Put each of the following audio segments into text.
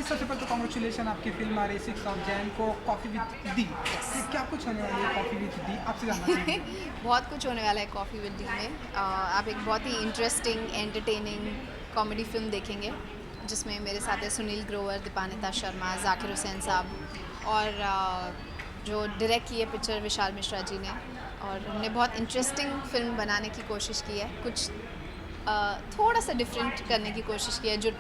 सबसे पहले तो कॉन्ग्रेचुलेसन, आपकी फिल्म आ रही है 6 ऑफ जैन को, कॉफ़ी विद दी। ये क्या कुछ होने वाली है कॉफ़ी विद दी, आपसे जानना चाहेंगे? बहुत कुछ होने वाला है कॉफ़ी विद डी में। आप एक बहुत ही इंटरेस्टिंग, एंटरटेनिंग कॉमेडी फ़िल्म देखेंगे जिसमें मेरे साथ है सुनील ग्रोवर, दीपानिता शर्मा, जाकिर हुसैन साहब और जो डायरेक्ट की है पिक्चर विशाल मिश्रा जी ने। और हमने बहुत इंटरेस्टिंग फ़िल्म बनाने की कोशिश की है, कुछ थोड़ा सा डिफरेंट करने की कोशिश की है। जो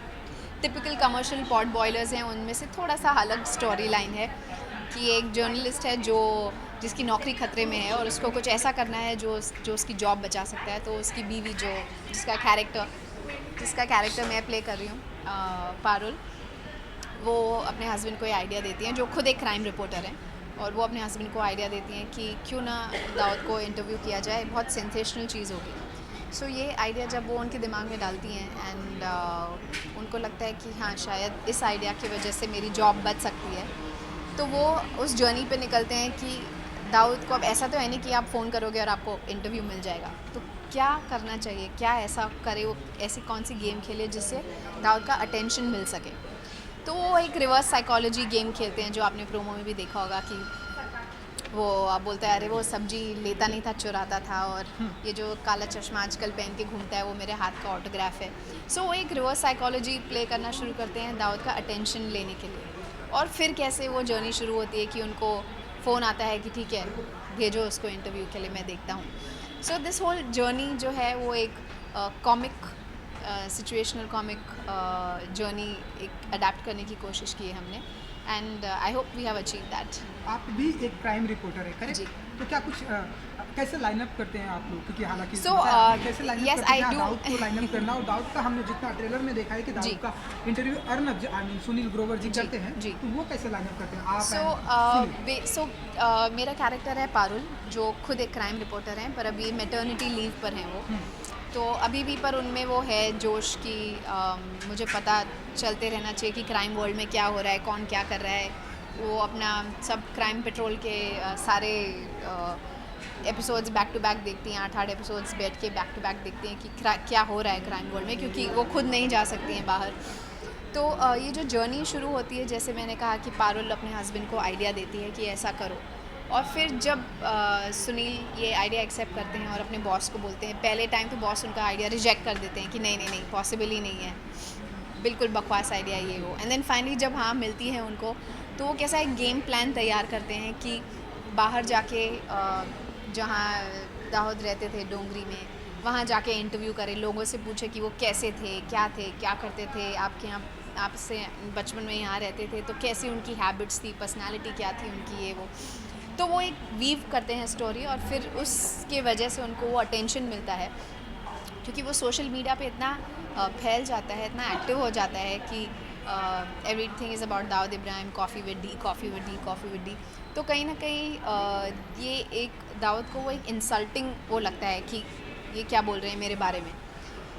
टिपिकल कमर्शियल पॉट बॉयलर्स हैं उनमें से थोड़ा सा अलग स्टोरी लाइन है कि एक जर्नलिस्ट है जो जिसकी नौकरी खतरे में है और उसको कुछ ऐसा करना है जो उसकी जॉब बचा सकता है। तो उसकी बीवी जो जिसका कैरेक्टर मैं प्ले कर रही हूँ, पारुल, वो अपने हस्बैंड को ये आइडिया देती हैं, जो खुद एक क्राइम रिपोर्टर हैं, और वो अपने हस्बैंड को आइडिया देती हैं कि क्यों ना दाऊद को इंटरव्यू किया जाए, बहुत सेंसेशनल चीज़ होगी। सो ये आइडिया जब वो उनके दिमाग में डालती हैं एंड उनको लगता है कि हाँ शायद इस आइडिया की वजह से मेरी जॉब बच सकती है, तो वो उस जर्नी पे निकलते हैं कि दाऊद को अब ऐसा तो है नहीं कि आप फ़ोन करोगे और आपको इंटरव्यू मिल जाएगा, तो क्या करना चाहिए, क्या ऐसा करे वो, ऐसी कौन सी गेम खेले जिससे दाऊद का अटेंशन मिल सके। तो वो एक रिवर्स साइकोलॉजी गेम खेलते हैं, जो आपने प्रोमो में भी देखा होगा कि वो आप बोलता है अरे वो सब्जी लेता नहीं था, चुराता था, और ये जो काला चश्मा आजकल पहन के घूमता है वो मेरे हाथ का ऑटोग्राफ है। सो वो एक रिवर्स साइकोलॉजी प्ले करना शुरू करते हैं दाऊद का अटेंशन लेने के लिए, और फिर कैसे वो जर्नी शुरू होती है कि उनको फ़ोन आता है कि ठीक है भेजो उसको इंटरव्यू के लिए, मैं देखता हूँ। सो दिस होल जर्नी जो है वो एक कॉमिक सिचुएशनल कॉमिक जर्नी एक अडेप्ट करने की कोशिश की है हमने, and I hope we have achieve that. आप भी एक क्राइम रिपोर्टर है, जी। करेक्ट? तो क्या कुछ कैसे लाइन अप करते हैं आप लोग? क्योंकि हालाँकि सो कैसे लाइन अप यस करते हैं आई कि हाँ, डू। दाऊद को लाइन अप करना, और दाऊद का हमने जितना ट्रेलर में देखा है कि जी दाऊद का interview Arnab I mean Sunil Grover ji ji करते हैं, जी। तो वो कैसे लाइन अप करते हैं आप सो एंड सुनील? मेरा कैरेक्टर है पारुल, जो खुद एक क्राइम रिपोर्टर हैं, पर अभी मेटर्निटी लीव पर हैं वो। हुँ, तो अभी भी पर उनमें वो है जोश की मुझे पता चलते रहना चाहिए कि क्राइम वर्ल्ड में क्या हो रहा है, कौन क्या कर रहा है। वो अपना सब क्राइम पेट्रोल के सारे एपिसोड्स बैक टू बैक देखती हैं, 8-8 एपिसोड्स बैठ के बैक टू बैक देखती हैं कि क्या हो रहा है क्राइम वर्ल्ड में, क्योंकि वो खुद नहीं जा सकती हैं बाहर। तो ये जो जर्नी शुरू होती है, जैसे मैंने कहा कि पारुल अपने हस्बैंड को आइडिया देती है कि ऐसा करो, और फिर जब सुनील ये आइडिया एक्सेप्ट करते हैं और अपने बॉस को बोलते हैं, पहले टाइम तो बॉस उनका आइडिया रिजेक्ट कर देते हैं कि नहीं नहीं नहीं, पॉसिबल ही नहीं है, बिल्कुल बकवास आइडिया ये वो। एंड देन फाइनली जब हाँ मिलती है उनको, तो वो कैसा एक गेम प्लान तैयार करते हैं कि बाहर जाके जहाँ दाऊद रहते थे डोंगरी में, वहाँ जाके इंटरव्यू करें, लोगों से पूछे कि वो कैसे थे, क्या करते थे, आपके यहाँ आपसे बचपन में यहाँ रहते थे तो कैसी उनकी हैबिट्स थी, पर्सनालिटी क्या थी उनकी, ये वो। तो वो एक वीव करते हैं स्टोरी, और फिर उसके वजह से उनको वो अटेंशन मिलता है, क्योंकि वो सोशल मीडिया पे इतना फैल जाता है, इतना एक्टिव हो जाता है कि everything is about Dawood Ibrahim, coffee with D, coffee with D, coffee with D. तो कहीं ना कहीं ये एक दाऊद को वो एक इंसल्टिंग वो लगता है कि ये क्या बोल रहे हैं मेरे बारे में।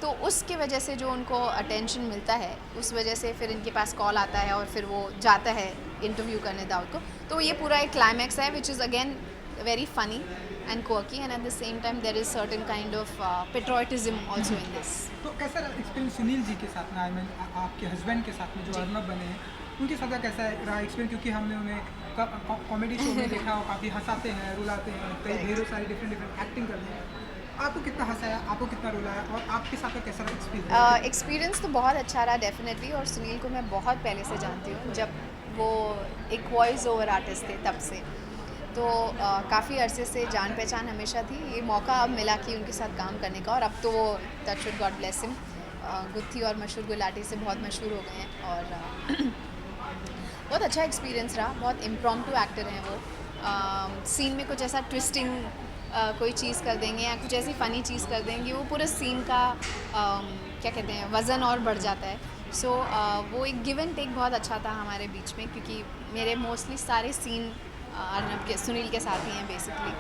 तो उसके वजह से जो उनको अटेंशन मिलता है, उस वजह से फिर इनके पास कॉल आता है और फिर वो जाता है इंटरव्यू करने दाऊद को। तो ये पूरा एक क्लाइमैक्स है which is again very funny and quirky, and at the same time there is certain kind of patriotism also in this. तो कैसा रहा एक्सपीरियंस सुनील जी के साथ में, आई मीन आपके हस्बैंड के साथ में जो जी। अर्नब बने हैं, उनके साथ का कैसा रहा एक्सपीरियंस? क्योंकि हमने उन्हें कॉमेडी शो में देखा और काफ़ी हंसाते हैं, रुलाते हैं, कई ढेरों सारी डिफरेंट डिफरेंट एक्टिंग करते हैं। आपको कितना हंसाया, आपको कितना रुलाया, और आपके साथ का कैसा रहा एक्सपीरियंस? एक्सपीरियंस तो बहुत अच्छा रहा डेफिनेटली, और सुनील को मैं बहुत पहले से जानती हूँ, जब वो एक वॉइस ओवर आर्टिस्ट थे तब से। तो काफ़ी अरसे से जान पहचान हमेशा थी, ये मौका अब मिला कि उनके साथ काम करने का, और अब तो वो touch wood God bless him गुत्थी और मशहूर गुलाटी से बहुत मशहूर हो गए हैं, और बहुत अच्छा एक्सपीरियंस रहा। बहुत इम्प्रॉम्प्टू एक्टर हैं वो, सीन में कुछ ऐसा ट्विस्टिंग कोई चीज़ कर देंगे या कुछ ऐसी फ़नी चीज़ कर देंगे, वो पूरे सीन का क्या कहते हैं वज़न और बढ़ जाता है। सो वो एक गिव एंड टेक बहुत अच्छा था हमारे बीच में, क्योंकि मेरे मोस्टली सारे सीन अर्नब के सुनील के साथ ही हैं बेसिकली,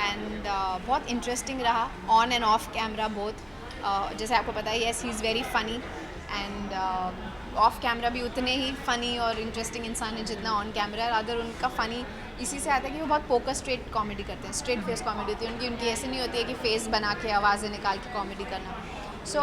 एंड बहुत इंटरेस्टिंग रहा on end of camera both. जैसे आपको पता है, yes he is very funny, end of camera भी उतने ही फ़नी और इंटरेस्टिंग इंसान है जितना ऑन कैमरा है। अगर उनका फ़नी इसी से आता है कि वो बहुत पोकर स्ट्रेट कॉमेडी करते हैं, स्ट्रेट फेस कॉमेडी होती है उनकी ऐसी नहीं होती है कि फेस बना के आवाज़ें निकाल के कॉमेडी करना। So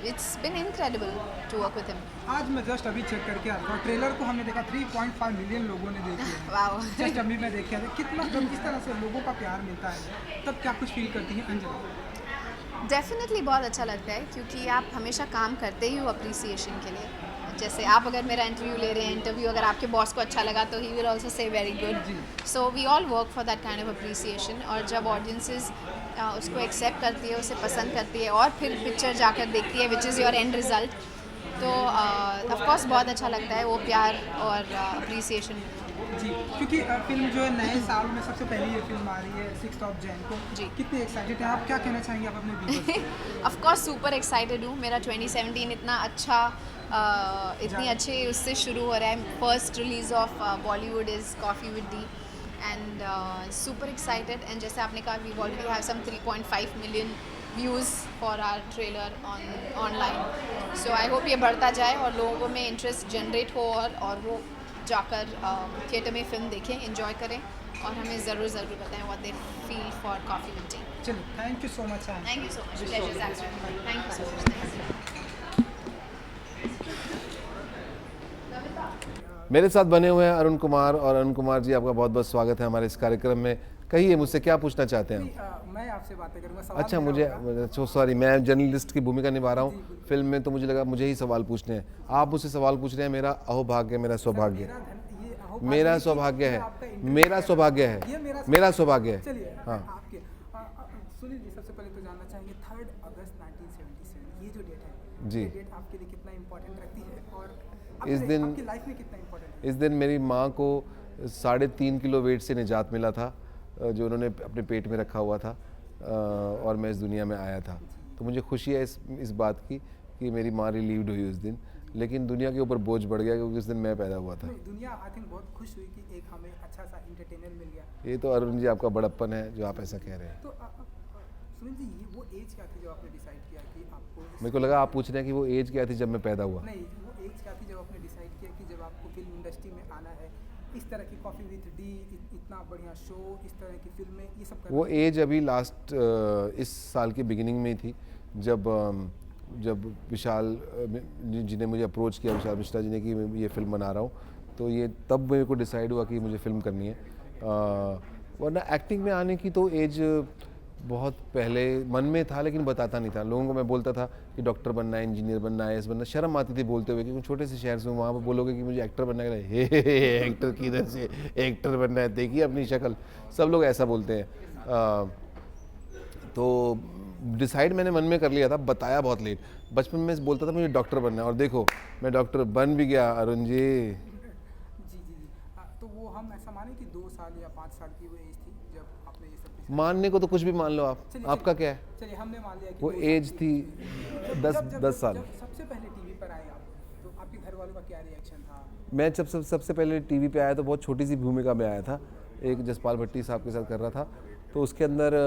it's been incredible to work with him. आज मैं जस्ट अभी चेक करके आया था, ट्रेलर को हमने देखा 3.5 मिलियन लोगों ने देखी है। Wow. जस्ट अभी मैं देख के आया था, कितना जब इस तरह से लोगों का प्यार मिलता है तब क्या कुछ फील करती हैं अंजलि? डेफिनेटली बहुत अच्छा लगता है क्योंकि आप हमेशा काम करते ही हो अप्रिसिएशन के लिए। जैसे आप अगर मेरा इंटरव्यू ले रहे हैं, इंटरव्यू अगर आपके बॉस को अच्छा लगा तो he will also say very good. So we all work for that kind of appreciation. और जब ऑडियंसेस उसको एक्सेप्ट करती है, उसे पसंद करती है और फिर पिक्चर जाकर देखती है which is your and result, तो ऑफकोर्स बहुत अच्छा लगता है वो प्यार और अप्रिसिएशन। जी, क्योंकि फिल्म जो है नए साल में सबसे पहले ये फिल्म आ रही है 6 जैन को। जी। कितने एक्साइटेड हैं आप, क्या कहना चाहेंगे आप अपने व्यूअर्स को? ऑफ कोर्स सुपर एक्साइटेड हूँ। मेरा 2017 इतना अच्छा इतनी अच्छे उससे शुरू हो रहा है। First release of Bollywood is coffee with D and super excited. And जैसे आपने कहा we already have some 3.5 million views for our trailer online. So I hope ये बढ़ता जाए और लोगों में इंटरेस्ट जनरेट हो और वो जाकर थिएटर में फिल्म देखें, एंजॉय करें और हमें ज़रूर बताएं what they feel for coffee with tea. चलिए, thank you so much. Thank you so much. Pleasure is absolutely. Thank you so much. मेरे साथ बने हुए हैं अरुण कुमार, और अरुण कुमार जी आपका बहुत बहुत स्वागत है हमारे इस कार्यक्रम में। कहिए, मुझसे क्या पूछना चाहते हैं आप? मैं आपसे बातें करूंगा, सवाल अच्छा, मेरा होगा। सॉरी, मैं जर्नलिस्ट की भूमिका निभा रहा हूँ फिल्म में, तो मुझे लगा मुझे ही सवाल पूछने हैं। आप मुझसे सवाल पूछ रहे हैं, मेरा अहोभाग्य, मेरा सौभाग्य, ये अहो मेरा भाग्य सौभाग्य ये है, आपका इंटरव्यू मेरा सौभाग्य ये है, मेरा मेरा सौभाग्य है। चलिए, हाँ। आपके सुनील जी, सबसे पहले तो जानना चाहेंगे 3 अगस्त 1977 ये जो डेट है, जी। ये डेट आपके लिए कितना इम्पोर्टेंट रखती है और इस दिन आपकी लाइफ में कितना इम्पोर्टेंट है? इस दिन मेरी माँ को 3.5 किलो वेट से निजात मिला था, जो उन्होंने अपने पेट में रखा हुआ था, और मैं इस दुनिया में आया था। तो मुझे खुशी है इस बात की कि मेरी माँ रिलीव्ड हुई उस दिन, लेकिन दुनिया के ऊपर बोझ बढ़ गया क्योंकि उस दिन मैं पैदा हुआ था। नहीं, दुनिया आई थिंक बहुत खुश हुई कि एक हमें अच्छा सा इंटरटेनर मिल गया। ये तो अरुण जी आपका बड़प्पन है जो आप ऐसा कह रहे हैं। तो सुनील जी, ये वो एज क्या थी जब आपने डिसाइड किया कि आपको मेरे को लगा आप पूछ रहे हैं कि वो एज क्या थी जब मैं पैदा हुआ। नहीं, वो एज क्या थी जब आपने डिसाइड किया कि जब आपको फिल्म इंडस्ट्री में आना है, इस तरह की कॉफ़ी विद डी, इतना बढ़िया शो, इस तरह की फिल्में, ये सब करना वो है? एज अभी लास्ट इस साल की बिगिनिंग में ही थी, जब विशाल जी ने मुझे अप्रोच किया, विशाल मिश्रा जी ने, कि मैं ये फिल्म बना रहा हूँ, तो ये तब मेरे को डिसाइड हुआ कि मुझे फिल्म करनी है। वरना एक्टिंग में आने की तो एज बहुत पहले मन में था, लेकिन बताता नहीं था लोगों को। मैं बोलता था कि डॉक्टर बनना है, इंजीनियर बनना है, बनना। शर्म आती थी बोलते हुए, क्योंकि छोटे से शहर से, वहाँ पर बोलोगे कि मुझे एक्टर बनना है, एक्टर किधर से एक्टर बनना है, देखिए अपनी शक्ल, सब लोग ऐसा बोलते हैं। तो डिसाइड मैंने मन में कर लिया था, बताया बहुत लेट। बचपन में बोलता था मुझे डॉक्टर बनना है, और देखो मैं डॉक्टर बन भी गया अरुण जी। जी। तो वो हम ऐसा माने कि 2 साल या 5 साल की वो एज थी जब आपने ये सब decide मानने को तो कुछ भी मान लो आप, चलिए, आपका क्या है? चलिए, हमने मान लिया कि वो 2 साल एज की थी जब- 10 साल। जब सबसे पहले टीवी पर आए आप, तो आपके घर वालों का क्या रिएक्शन था? मैं जब सबसे पहले टीवी पे आया तो बहुत छोटी सी भूमिका में आया था, एक जसपाल भट्टी साहब के साथ कर रहा था। तो उसके अंदर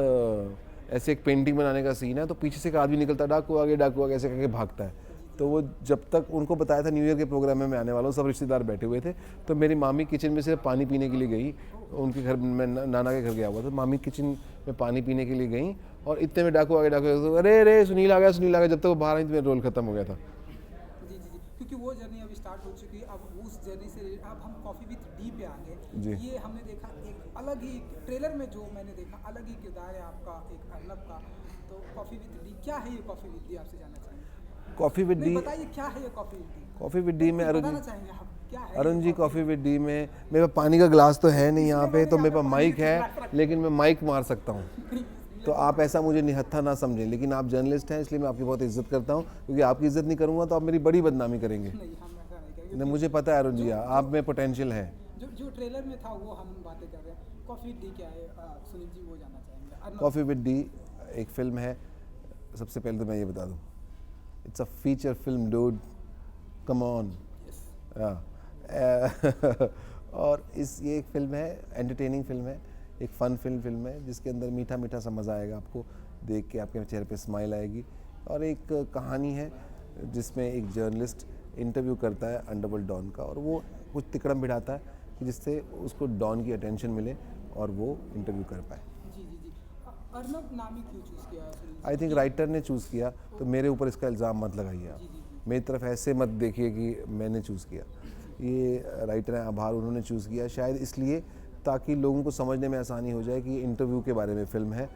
ऐसे एक पेंटिंग बनाने का सीन है, तो पीछे से एक आदमी निकलता, डाकू आगे ऐसे करके भागता है। तो वो जब तक उनको बताया था न्यू ईयर के प्रोग्राम में मैं आने वाला हूँ, सब रिश्तेदार बैठे हुए थे, तो मेरी मामी किचन में सिर्फ पानी पीने के लिए गई, उनके घर में नाना के घर गया हुआ था, मामी किचन में पानी पीने के लिए गई, और इतने में डाकू आगे अरे सुनील आ गया, जब तक वो बाहर आई तो मेरा रोल खत्म हो गया था। जी, क्योंकि वो जर्नी अभी स्टार्ट हो चुकी है। अब उस जर्नी से अब हम कॉफ़ी विद डी पे आ जी। गए। ये हमने देखा एक अलग ही ट्रेलर में, जो मैंने देखा अलग ही किरदार है आपका, एक अर्नब का। तो कॉफ़ी विद डी क्या है? ये कॉफ़ी विद डी आपसे जानना चाहेंगे। कॉफ़ी विद डी, बताइए क्या है ये coffee with D? Coffee with D में बताना चाहेंगे आप क्या है? Arun ji, coffee with D में मेरे पास पानी का गिलास तो है नहीं यहाँ पे, तो मेरे पास माइक है, लेकिन मैं माइक मार सकता हूँ। तो आप ऐसा मुझे निहत्था ना समझें, लेकिन आप जर्नलिस्ट हैं इसलिए मैं आपकी बहुत इज्जत करता हूँ, क्योंकि आपकी इज्जत नहीं करूँगा तो आप मेरी बड़ी बदनामी करेंगे। नहीं, हम ऐसा नहीं करेंगे। नहीं, मुझे पता है अरुण जी, आप में पोटेंशियल है। जो ट्रेलर में था वो हम बातें कर रहे हैं। कॉफ़ी विद डी क्या है सुनील जी, वो जानना चाहेंगे। अर्नब, कॉफ़ी विद डी एक फिल्म है। सबसे पहले तो मैं ये बता दूँ, it's a feature film dude, come on. और ये एक फिल्म है, एंटरटेनिंग फिल्म है, एक फ़न फिल्म है, जिसके अंदर मीठा मीठा सा मज़ा आएगा आपको देख के, आपके चेहरे पे स्माइल आएगी। और एक कहानी है जिसमें एक जर्नलिस्ट इंटरव्यू करता है अंडरवर्ल्ड डॉन का, और वो कुछ तिकड़म बिठाता है कि जिससे उसको डॉन की अटेंशन मिले और वो इंटरव्यू कर पाए। जी। अर्नब नामी क्यों चूज़ किया Sunil ji? I think writer ने चूज़ किया, तो मेरे ऊपर इसका इल्ज़ाम मत लगाइए आप, मेरी तरफ ऐसे मत देखिए कि मैंने चूज़ किया। ये राइटर हैं आभार, उन्होंने चूज़ किया शायद इसलिए ताकि लोगों को समझने में आसानी हो जाए कि इंटरव्यू के बारे में फ़िल्म है,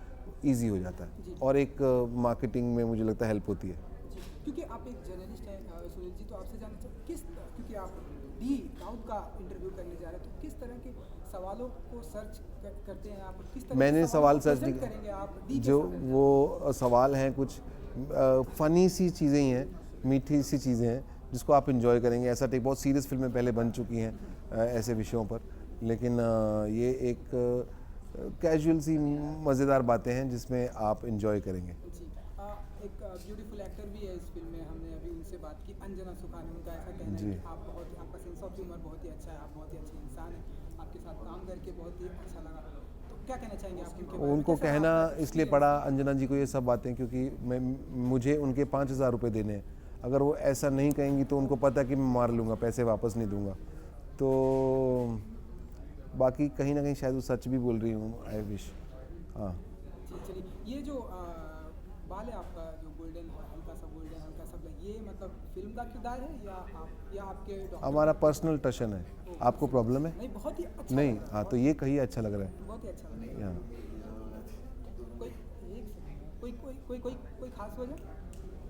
ईजी हो जाता है और एक मार्केटिंग में मुझे लगता है हेल्प होती है। जी, क्योंकि आप एक जर्नलिस्ट हैं सुनील जी, तो आपसे जानना चाहिए क्योंकि आप डी दाऊद का इंटरव्यू करने जा रहे हैं, तो किस तरह के सवालों को सर्च करते हैं आप, किस तरह मैंने के सवाल को सर्च present नहीं करेंगे आप डी के जो सामने? वो सवाल हैं कुछ फ़नी सी चीज़ें ही हैं, मीठी सी चीज़ें हैं जिसको आप इंजॉय करेंगे। ऐसा टेक बहुत सीरियस फिल्में पहले बन चुकी हैं ऐसे विषयों पर, लेकिन ये एक कैजुअल सी मज़ेदार बातें हैं जिसमें आप इंजॉय करेंगे। जी, एक ब्यूटीफुल एक्टर भी है इस फिल्म में, हमने अभी उनसे बात की, अंजना सुखानी, उनका ऐसा कहना है जी। कि आपका सेंस ऑफ ह्यूमर बहुत ही अच्छा है, आप बहुत ही अच्छे इंसान हैं, आपके साथ काम करके बहुत ही अच्छा लगा। तो क्या कहना चाहेंगे आप उनके बारे में? उनको कैसा कहना आपका इसलिए experience? पड़ा अंजना जी को ये सब बातें क्योंकि मुझे उनके 5,000 रुपये देने हैं। अगर वो ऐसा नहीं कहेंगी तो उनको पता है कि मैं मार लूँगा, पैसे वापस नहीं दूँगा। तो बाकी कहीं ना कहीं शायद वो सच भी बोल रही हूँ, आई विश। हाँ, जी, चलिए, ये जो बाल है आपका जो गोल्डन है, हल्का सा गोल्डन, हल्का सा ब्लैक, ये मतलब फिल्म का किरदार है या आपके डॉक्टर? हमारा पर्सनल टशन है। आपको प्रॉब्लम है? नहीं, बहुत ही अच्छा नहीं, लगा, हाँ तो ये कहिए अच्छा लग रहा है। बहुत ही अच्छा लगा। हाँ, कोई एक सेकंड, कोई खास वजह?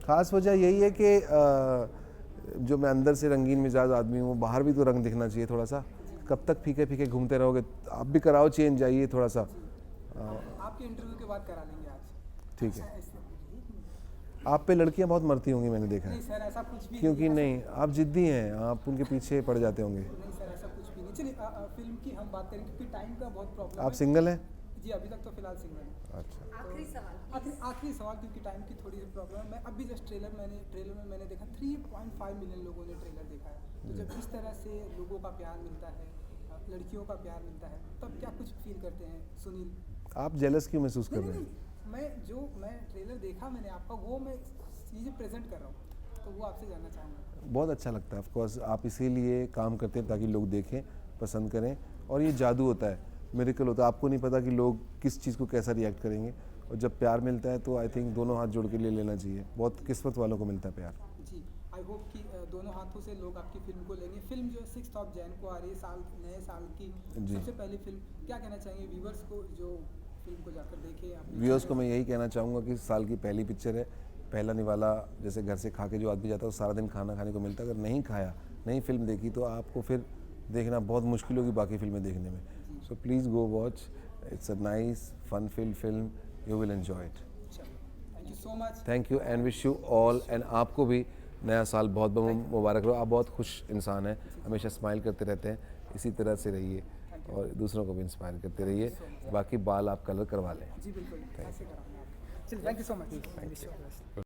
खास वजह यही है कि जो मैं अंदर से रंगीन मिजाज आदमी हूँ, बाहर भी तो रंग दिखना चाहिए थोड़ा सा। कब तक फीके फीके घूमते रहोगे? आप भी कराओ चेंज, जाइए थोड़ा सा। आपके इंटरव्यू के बाद करा लेंगे आज। ठीक है। ऐसे- आप पे लड़कियां बहुत मरती होंगी, मैंने देखा नहीं है। सर, ऐसा कुछ भी क्योंकि नहीं, आप जिद्दी हैं, आप उनके पीछे पड़ जाते होंगे। नहीं सर, ऐसा कुछ भी नहीं। चलिए, फिल्म की हम बात करेंगे क्योंकि टाइम का बहुत प्रॉब्लम आप है। सिंगल हैं? जी, अभी तक तो फिलहाल सिंगल है। अच्छा, आखिरी सवाल, क्योंकि टाइम की थोड़ी सी प्रॉब्लम है। मैं अभी जस्ट ट्रेलर में मैंने देखा 3.5 मिलियन लोगों ने ट्रेलर देखा है। तो जब इस तरह से लोगों का प्यार मिलता है, लड़कियों का प्यार मिलता है, तब क्या कुछ फील करते हैं सुनील? आप जेलस क्यों महसूस कर नहीं रहे नहीं हैं? नहीं, मैं ट्रेलर देखा मैंने आपका, वो मैं चीज़ें प्रेजेंट कर रहा हूँ, तो वो आपसे जानना चाहूँगा। बहुत अच्छा लगता है। ऑफ कोर्स आप इसीलिए काम करते हैं ताकि लोग देखें, पसंद करें, और ये जादू होता है, मिरेकल होता है। आपको नहीं पता कि लोग किस चीज़ को कैसा रिएक्ट करेंगे, और जब प्यार मिलता है तो आई थिंक दोनों हाथ जोड़ के ले लेना चाहिए। बहुत किस्मत वालों को मिलता है प्यार। जी, आई होप कि दोनों हाथों से लोग आपकी फिल्म को लेंगे। फिल्म जो 6 जैन को आ रही है, नए साल की जी। सबसे पहली फिल्म, क्या कहना चाहेंगे व्यूवर्स को जो फिल्म को जाकर देखे? व्यूअर्स को मैं यही कहना चाहूँगा कि साल की पहली पिक्चर है, पहला निवाला जैसे घर से खा के जो आदमी जाता है वो सारा दिन खाना खाने को मिलता है। अगर नहीं खाया, नहीं फिल्म देखी, तो आपको फिर देखना बहुत मुश्किल होगी बाकी फिल्में देखने में। So please go watch, it's a nice fun film, you will enjoy it. Thank you so much. Thank you and wish you all, and आपको भी नया साल बहुत बहुत मुबारक रहो। आप बहुत खुश इंसान हैं, हमेशा स्माइल करते रहते हैं, इसी तरह से रहिए और दूसरों को भी इंस्पायर करते रहिए। बाकी बाल आप कलर करवा लें। जी बिल्कुल, ऐसे कराऊंगा आपको। चलिए, थैंक यू सो मच।